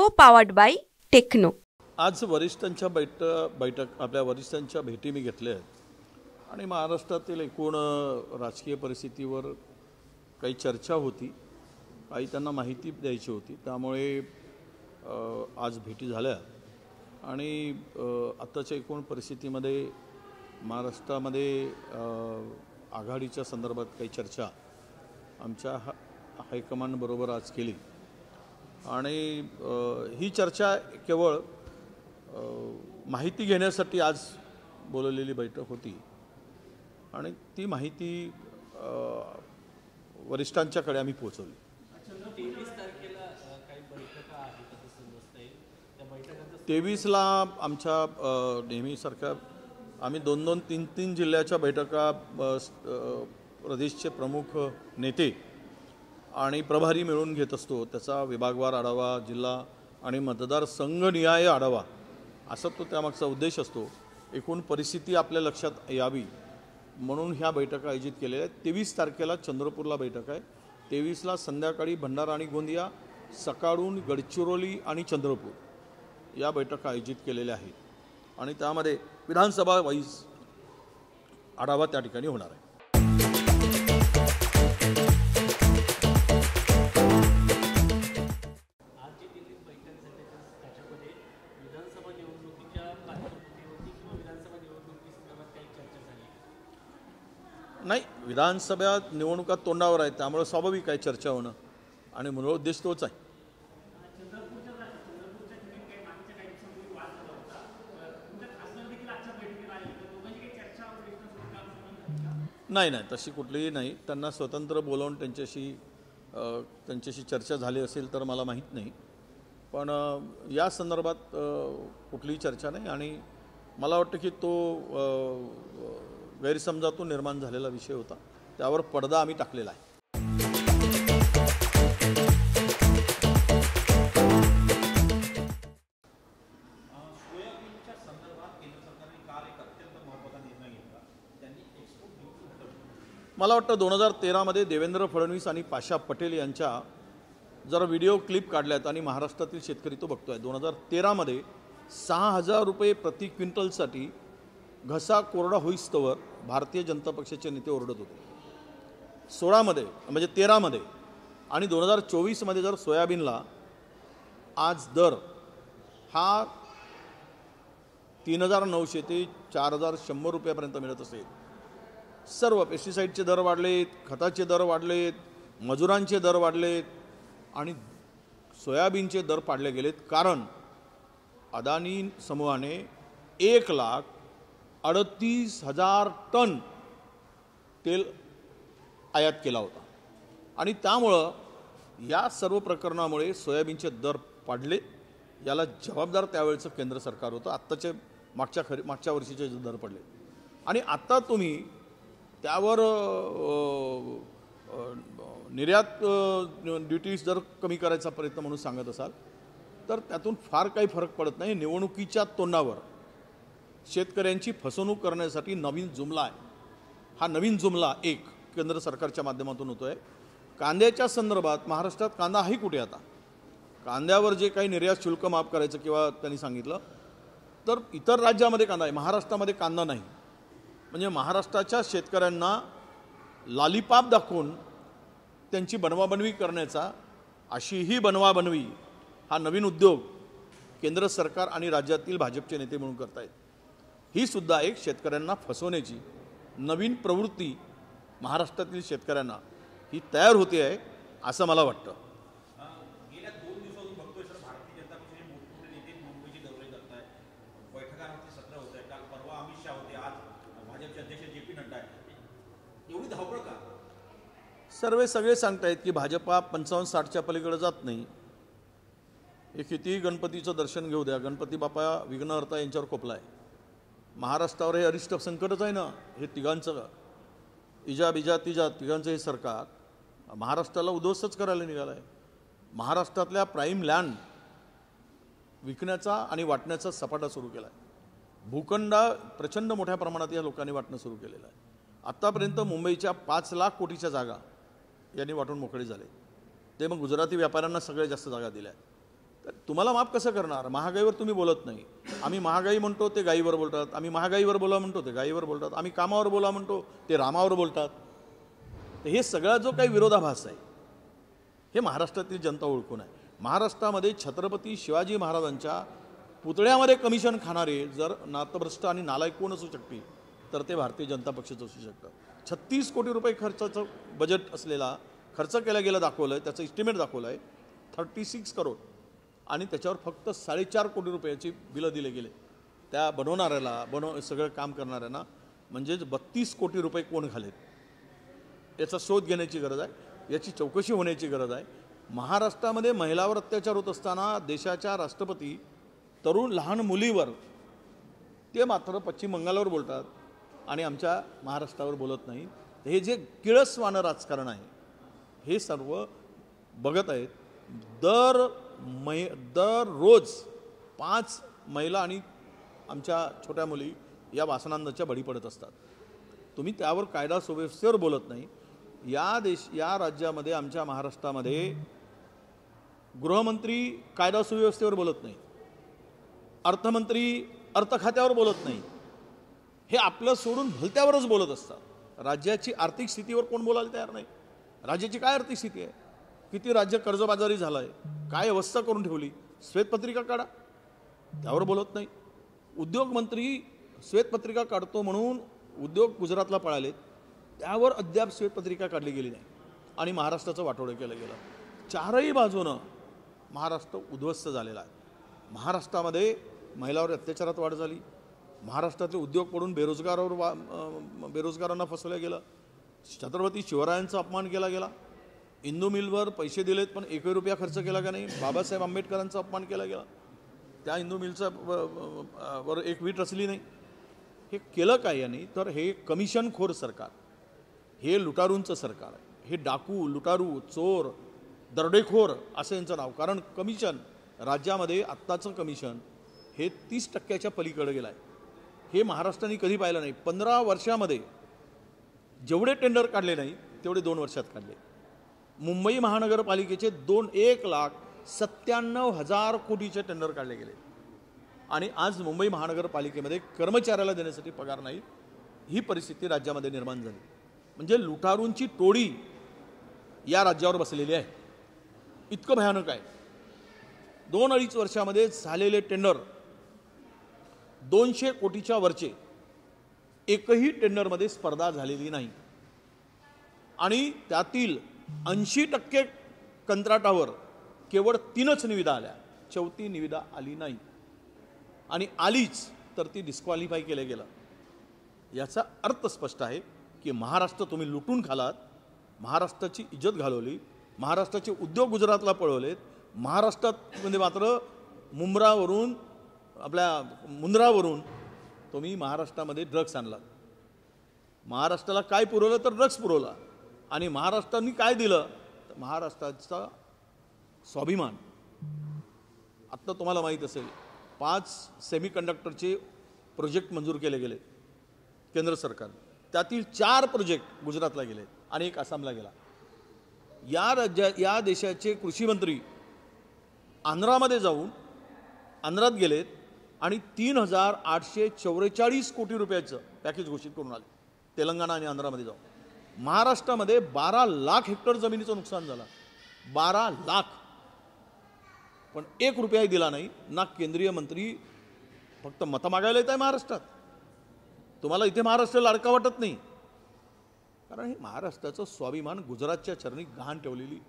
Co-powered by Techno. आज वरिष्ठांच्या बैठक आपल्या वरिष्ठांच्या भेटी मी घेतल्या आहेत आणि महाराष्ट्रातील एकूण राजकीय परिस्थितीवर काही चर्चा होती, काही त्यांना माहिती द्यायची होती, त्यामुळे आज भेटी झाल्या आणि आत्ताच्या एकूण परिस्थितीमध्ये महाराष्ट्रामध्ये आघाडीच्या संदर्भात काही चर्चा आमच्या हायकमांड बरोबर आज केली आणि ही चर्चा केवळ माहिती घेण्यासाठी आज बोलवलेली बैठक होती आणि ती माहिती वरिष्ठांच्याकडे आम्ही पोहोचवली। 23ला आमच्या नेहमीसारख्या आम्ही 2-2, 3-3 जिल्ह्याच्या बैठका प्रदेशचे प्रमुख नेते आणि प्रभारी मिळून घेत असतो। त्याचा विभागवार आढावा, जिल्हा आणि मतदारसंघनिहाय आढावा असा तो त्यामागचा उद्देश असतो। एकूण परिस्थिती आपल्या लक्षात यावी म्हणून ह्या बैठका आयोजित केलेल्या आहेत। 23 तारखेला चंद्रपूरला बैठक आहे, 23ला संध्याकाळी भंडारा आणि गोंदिया, सकाळून गडचिरोली आणि चंद्रपूर या बैठका आयोजित केलेल्या आहेत आणि त्यामध्ये विधानसभा वाईज आढावा त्या ठिकाणी होणार आहे। नाही, विधानसभा निवडणुका तोंडावर आहेत त्यामुळे स्वाभाविक आहे चर्चा होणं आणि मूळ उद्देश तोच आहे। नाही नाही, तशी कुठलीही नाही। त्यांना स्वतंत्र बोलावून त्यांच्याशी चर्चा झाली असेल तर मला माहीत नाही, पण या संदर्भात कुठलीही चर्चा नाही आणि मला वाटतं की तो गैरसमजातून निर्माण झालेला विषय होता, त्यावर पडदा आम्ही टाकलेला आहे। मला वाटतं 2013 मध्ये देवेंद्र फडणवीस आणि पाशा पटेल यांच्या जरा व्हिडिओ क्लिप काढल्यात आणि महाराष्ट्रातील शेतकरी तो बघतोय। 2013 मध्ये 6,000 रुपये प्रति क्विंटलसाठी घसा कोरडा होईस्तवर भारतीय जनता पक्षाचे नेते ओरडत होते। 16 मध्ये म्हणजे 13 मध्ये आणि 2024 मध्ये जर सोयाबीनला आज दर हा 3,900 ते 4,100 रुपयापर्यंत मिळत असेल, सर्व पेस्टिसाइडचे दर वाढलेत, खताचे दर वाढलेत, मजुरांचे दर वाढलेत आणि सोयाबीनचे दर पाडले गेलेत, कारण अदानी समूहाने 1,38,000 टन तेल आयात केला होता आणि त्यामुळं या सर्व प्रकरणामुळे सोयाबीनचे दर पाडले। याला जबाबदार त्यावेळचं केंद्र सरकार होतं। आत्ताचे मागच्या वर्षीचे दर पडले आणि आता तुम्ही त्यावर निर्यात ड्युटीज जर कमी करायचा प्रयत्न म्हणून सांगत असाल तर त्यातून फार काही फरक पडत नाही। निवडणुकीच्या तोंडावर शेतकऱ्यांची फसवणूक करण्यासाठी नवीन जुमला आहे। हा नवीन जुमला एक केंद्र सरकारच्या माध्यमातून होतोय। कांद्याच्या संदर्भात महाराष्ट्रात कांदा आहे कुठे? आता कांद्यावर जे काही निर्यात शुल्क माफ करायचं किंवा त्यांनी सांगितलं तर इतर राज्यामध्ये कांदा आहे, महाराष्ट्रामध्ये कांदा नाही। म्हणजे महाराष्ट्राच्या शेतकऱ्यांना लालीपाप दाखवून त्यांची बनवाबनवी करण्याचा, अशी ही बनवाबनवी हा नवीन उद्योग केंद्र सरकार आणि राज्यातील भाजपचे नेते म्हणून करतायत। ही सुद्धा एक शेतकऱ्यांना फसवण्याची नवीन प्रवृत्ती महाराष्ट्रातील शेतकऱ्यांना ही तयार होते आहे असं मला वाटतं। गेल्या 2 दिवसांपासून बघतोय सर, भारतीय जनता पक्षाचे मोठमोठे नेते मुंबईची दौरे करत आहेत, बैठकांवरती सत्र होत आहे। काल परवा अमित शहा होते, आज भाजपचे अध्यक्ष JP नड्डा आहेत। एवढी धावपळ का? सगळे सांगतायत की भाजपा 55-60च्या पलीकडे जात नाही। हे कितीही गणपतीचं दर्शन घेऊ द्या, गणपती बाप्पा विघ्नहर्ता यांच्यावर कोपला आहे। महाराष्ट्रावर हे अरिष्ट संकटच आहे ना, हे तिघांचं इजा बिजा तिजा तिघांचं हे सरकार महाराष्ट्राला उद्ध्वस्तच करायला निघालं आहे। महाराष्ट्रातल्या प्राईम लँड विकण्याचा आणि वाटण्याचा सपाटा सुरू केला आहे। भूखंड प्रचंड मोठ्या प्रमाणात या लोकांनी वाटणं सुरू केलेलं आहे। आतापर्यंत मुंबईच्या 5 लाख कोटीच्या जागा यांनी वाटून मोकळे झाले। ते मग गुजराती व्यापाऱ्यांना सगळ्यात जास्त जागा दिल्या। तर तुम्हाला माफ कसं करणार? महागाईवर तुम्ही बोलत नाही. आम्ही महागाई म्हणतो ते गाईवर बोलतात, आम्ही महागाईवर बोला म्हणतो ते गाईवर बोलतात, आम्ही कामावर बोला म्हणतो ते रामावर बोलतात. तर हे सगळा जो काही विरोधाभास आहे हे महाराष्ट्रातील जनता ओळखून आहे. महाराष्ट्रामध्ये छत्रपती शिवाजी महाराजांच्या पुतळ्यामध्ये कमिशन खाणारे जर नातभ्रष्ट आणि नालायक कोण असू शकतील तर ते भारतीय जनता पक्षाचं असू शकतं. 36 कोटी रुपये खर्चाचं बजेट असलेला खर्च केला गेला दाखवलं आहे, त्याचं इस्टिमेट दाखवलं आहे 36 करोड आणि त्याच्यावर फक्त 4.5 कोटी रुपयाची बिलं दिले गेले त्या बनवणाऱ्याला सगळं काम करणाऱ्यांना. म्हणजेच 32 कोटी रुपये कोण घालेत याचा शोध घेण्याची गरज आहे, याची चौकशी होण्याची गरज आहे. महाराष्ट्रामध्ये महिलावर अत्याचार होत असताना देशाच्या राष्ट्रपती तरुण लहान मुलीवर ते मात्र पश्चिम बंगालवर बोलतात आणि आमच्या महाराष्ट्रावर बोलत नाही. हे जे किळसवाणं राजकारण आहे हे सर्व बघत आहेत. दररोज 5 महिला आणि आमच्या छोट्या मुली या वासनांच्या बळी पडत असतात. तुम्ही त्यावर कायदा सुव्यवस्थेवर बोलत नाही. या राज्यामध्ये आमच्या महाराष्ट्रामध्ये गृहमंत्री कायदा सुव्यवस्थेवर बोलत नाही, अर्थमंत्री अर्थ खात्यावर बोलत नाही, हे आपलं सोडून भलत्यावरच बोलत असतात. राज्याची आर्थिक स्थितीवर कोण बोलायला तयार नाही. राज्याची काय आर्थिक स्थिती आहे, किती राज्य कर्जबाजारी झालं आहे, काय अवस्था करून ठेवली, श्वेतपत्रिका काढा, त्यावर बोलत नाही. उद्योगमंत्री श्वेतपत्रिका काढतो म्हणून उद्योग गुजरातला पळालेत, त्यावर अद्याप श्वेतपत्रिका काढली गेली नाही आणि महाराष्ट्राचं वाटोळं केलं गेलं. चारही बाजूनं महाराष्ट्र उद्ध्वस्त झालेला आहे. महाराष्ट्रामध्ये महिलावर अत्याचारात वाढ झाली, महाराष्ट्रातले उद्योग पडून बेरोजगारांना फसवलं गेलं, छत्रपती शिवरायांचा अपमान केला गेला, इंदू मिलवर पैसे दिलेत पण 1 रुपया खर्च केला का नाही, बाबासाहेब आंबेडकरांचा अपमान केला गेला, त्या इंदू मिलचा वर एक वीट रचली नाही. हे केलं काय यांनी? तर हे कमिशनखोर सरकार, हे लुटारूंचं सरकार आहे. हे डाकू, लुटारू, चोर, दरोडेखोर असं यांचं नाव. कारण कमिशन राज्यामध्ये आत्ताचं कमिशन हे 30% पलीकडे गेलं आहे. हे महाराष्ट्राने कधी पाहिलं नाही. 15 वर्षामध्ये जेवढे टेंडर काढले नाही तेवढे 2 वर्षात काढले. मुंबई महानगरपालिकेचे 1,97,000 कोटीचे टेंडर काढले गेले आणि आज मुंबई महानगरपालिकेमध्ये कर्मचाऱ्याला देण्यासाठी पगार नाही. ही परिस्थिती राज्यामध्ये निर्माण झाली. म्हणजे लुटारूंची टोळी या राज्यावर बसलेली आहे. इतकं भयानक आहे. 2-2.5 वर्षामध्ये झालेले टेंडर 200 कोटीच्या वरचे, एकही टेंडरमध्ये स्पर्धा झालेली नाही आणि त्यातील 80% कंत्राटावर केवळ 3च निविदा आल्या, 4थी निविदा आली नाही आणि आलीच तर ती डिस्क्वालिफाय केलं गेलं. याचा अर्थ स्पष्ट आहे की महाराष्ट्र तुम्ही लुटून खालात, महाराष्ट्राची इज्जत घालवली, महाराष्ट्राचे उद्योग गुजरातला पळवलेत, महाराष्ट्रामध्ये मात्र मुंद्रावरून तुम्ही महाराष्ट्रामध्ये ड्रग्स आणलात. महाराष्ट्राला काय पुरवलं तर ड्रग्स पुरवला आणि महाराष्ट्राने काय दिलं तर महाराष्ट्राचा स्वाभिमान. आत्ता तुम्हाला माहीत असेल 5 सेमीकंडक्टरचे प्रोजेक्ट मंजूर केले गेले केंद्र सरकारने, त्यातील 4 प्रोजेक्ट गुजरातला गेले आणि 1 आसामला गेला. या देशाचे कृषी मंत्री आंध्रामध्ये जाऊन आंध्रात गेलेत आणि 3,844 कोटी रुपयाचं पॅकेज घोषित करून आले तेलंगणा आणि आंध्रामध्ये जाऊन. महाराष्ट्रामध्ये 12 लाख हेक्टर जमिनीचं नुकसान झालं, 12 लाख, पण 1 रुपयाही दिला नाही ना. केंद्रीय मंत्री फक्त मतं मागायला येत आहे महाराष्ट्रात. तुम्हाला इथे महाराष्ट्र लाडका वाटत नाही कारण हे महाराष्ट्राचं स्वाभिमान गुजरातच्या चरणी गहाण ठेवलेली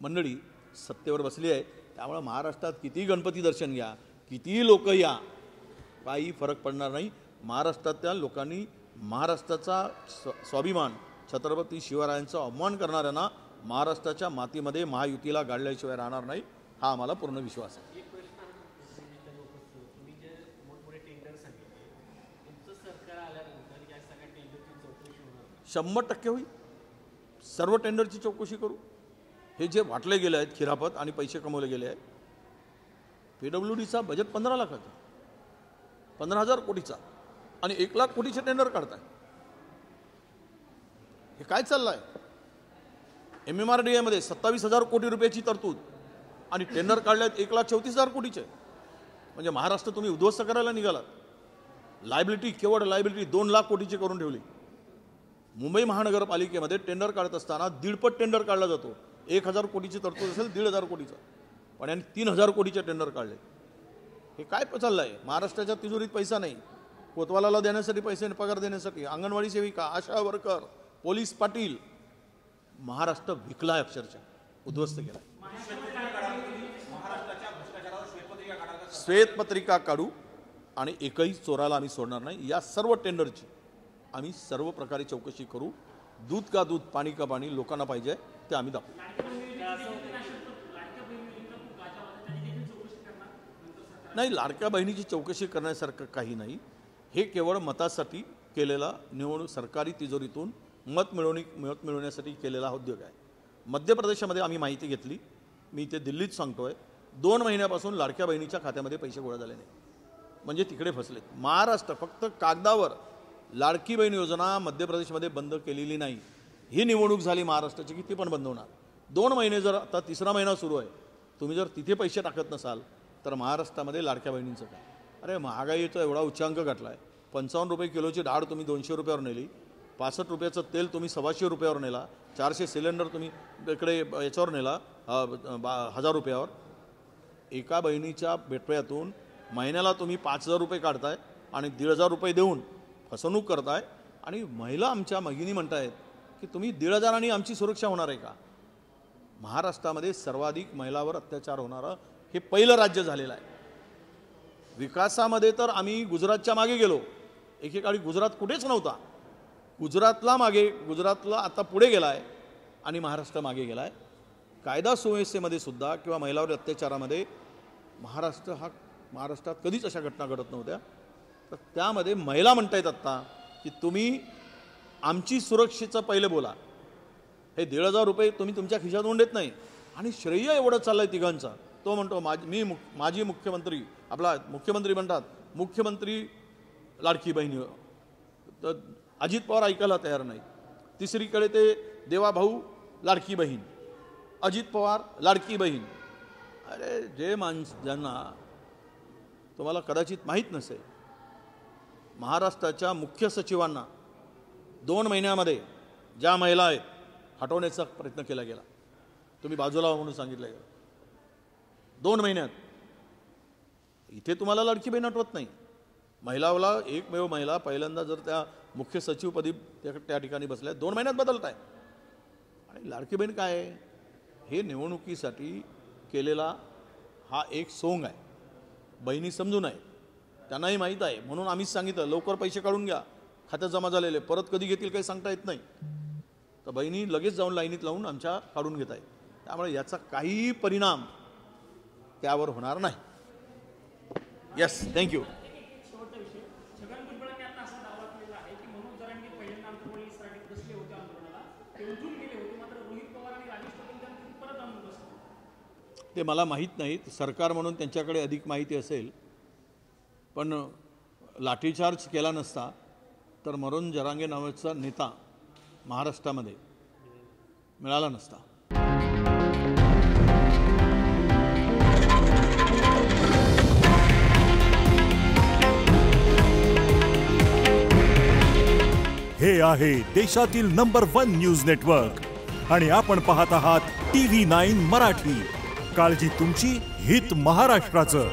मंडळी सत्तेवर बसली आहे. त्यामुळे महाराष्ट्रात कितीही गणपती दर्शन घ्या, कितीही लोक या, काही फरक पडणार नाही. महाराष्ट्रातल्या लोकांनी महाराष्ट्राचा स्वाभिमान, छत्रपती शिवरायांचा अपमान करणाऱ्यांना महाराष्ट्राच्या मातीमध्ये महायुतीला गाडल्याशिवाय राहणार नाही, हा आम्हाला पूर्ण विश्वास आहे. 100% होईल. सर्व टेंडरची चौकशी करू. हे जे वाटले गेले आहेत खिरापत आणि पैसे कमवले गेले आहेत, PWDचा बजेट 15 लाखाचा, 15,000 कोटीचा आणि 1 लाख कोटीचे टेंडर काढताय. हे काय चाललं आहे? MMRDA मध्ये 27,000 कोटी रुपयाची तरतूद, आणि टेंडर काढल्यात 1,34,000 कोटीचे. म्हणजे महाराष्ट्र तुम्ही उद्ध्वस्त करायला निघालात. लायबिलिटी, केवळ लायबिलिटी 2 लाख कोटीची करून ठेवली. मुंबई महानगरपालिकेमध्ये टेंडर काढत असताना 1.5 टेंडर काढला जातो. 1,000 कोटीची तरतूद असेल, 1,500 कोटीचा, पण यांनी 3,000 कोटीचे टेंडर काढले. हे काय चाललं आहे? महाराष्ट्राच्या तिजोरीत पैसा नाही. कोतवालाला देण्यासाठी पैसे, पगार देण्यासाठी, अंगणवाडी सेविका, आशा वर्कर, पोलीस पाटील, महाराष्ट्र विकलाय, अक्षरशः उद्ध्वस्त केला. श्वेतपत्रिका काढू आणि एकही चोराला आम्ही सोडणार नाही. या सर्व टेंडरची आम्ही सर्व प्रकारे चौकशी करू. दूध का दूध, पाणी का पाणी लोकांना पाहिजे ते आम्ही दाखवू. नाही, लाडक्या बहिणीची चौकशी करण्यासारखं काही नाही. हे केवळ मतासाठी केलेला, निवडणूक सरकारी तिजोरीतून मत मिळवण्यासाठी केलेला उद्योग आहे. मध्य प्रदेशामध्ये आम्ही माहिती घेतली, मी ते दिल्लीत सांगतोय, 2 महिन्यापासून लाडक्या बहिणीच्या खात्यामध्ये पैसे गोळा झाले नाही, म्हणजे तिकडे फसलेत. महाराष्ट्र फक्त कागदावर लाडकी बहीण योजना मध्य प्रदेशमध्ये बंद केलेली नाही. ही निवडणूक झाली महाराष्ट्राची की ती पण बंद होणार. 2 महिने, जर आता 3रा महिना सुरू आहे, तुम्ही जर तिथे पैसे टाकत नसाल तर महाराष्ट्रामध्ये लाडक्या बहिणींचं काय? अरे महागाईचा एवढा उच्चांक गाठला आहे. 55 रुपये किलोची डाळ तुम्ही 200 रुपयावर नेली, 65 रुपयाचं तेल तुम्ही 1,200 रुपयावर नेला, 400 सिलेंडर तुम्ही इकडे याच्यावर नेला 1,000 रुपयावर. एका बहिणीच्या बेटव्यातून महिन्याला तुम्ही 5,000 रुपये काढताय आणि 1,500 रुपये देऊन फसवणूक करताय. आणि महिला, आमच्या भगिनी म्हणतायत की तुम्ही 1,500 आणि आमची सुरक्षा होणार आहे का? महाराष्ट्रामध्ये सर्वाधिक महिलावर अत्याचार होणारं हे पहिलं राज्य झालेलं आहे. विकासामध्ये तर आम्ही गुजरातच्या मागे गेलो. एकेकाळी गुजरात कुठेच नव्हता. गुजरातला आता पुढे गेला आहे आणि महाराष्ट्र मागे गेला आहे. कायदा सुव्यवस्थेमध्ये सुद्धा किंवा महिलावर अत्याचारामध्ये महाराष्ट्रात कधीच अशा घटना घडत नव्हत्या. तर त्यामध्ये महिला म्हणतायत आत्ता की तुम्ही आमची सुरक्षेचं पहिले बोला. हे 1,500 रुपये तुम्ही तुमच्या खिशातून देत नाही. आणि श्रेय एवढं चाललं आहे तिघांचा. तो म्हणतो माजी मुख्यमंत्री, आपला मुख्यमंत्री म्हणतात मुख्यमंत्री लाडकी बहीण, तर अजित पवार ऐकायला तयार नाही. तिसरीकडे ते देवाभाऊ लाडकी बहीण, अजित पवार लाडकी बहीण. अरे जे ज्यांना तुम्हाला कदाचित माहीत नसेल, महाराष्ट्राच्या मुख्य सचिवांना 2 महिन्यामध्ये ज्या महिला आहेत हटवण्याचा प्रयत्न केला गेला. तुम्ही बाजूला व्हा म्हणून सांगितलं गेलं. 2 महिन्यात. इथे तुम्हाला लाडकी बहीण आठवत नाही. महिलाला एकमेव महिला पहिल्यांदा जर त्या मुख्य सचिवपदी त्या ठिकाणी बसल्या, 2 महिन्यात बदलत आहे. आणि लाडकी बहीण काय आहे? हे निवडणुकीसाठी केलेला हा एक सोंग आहे. बहिणी समजून आहे, त्यांनाही माहीत आहे. म्हणून आम्हीच सांगितलं लवकर पैसे काढून घ्या, खात्यात जमा झालेले, परत कधी घेतील काही सांगता येत नाही. तर बहिणी लगेच जाऊन लाईनीत लावून आमच्या काढून घेत आहेत. त्यामुळे याचा काहीही परिणाम त्यावर होणार नाही. Yes, thank you. ते मला माहीत नाही. सरकार म्हणून त्यांच्याकडे अधिक माहिती असेल. पण लाठीचार्ज केला नसता तर मनोज जरांगे नावाचा नेता महाराष्ट्रामध्ये मिळाला नसता. हे आहे देशातील नंबर 1 न्यूज नेटवर्क आणि आपण पाहत आहात TV9 मराठी. काळजी तुमची, हित महाराष्ट्राचं.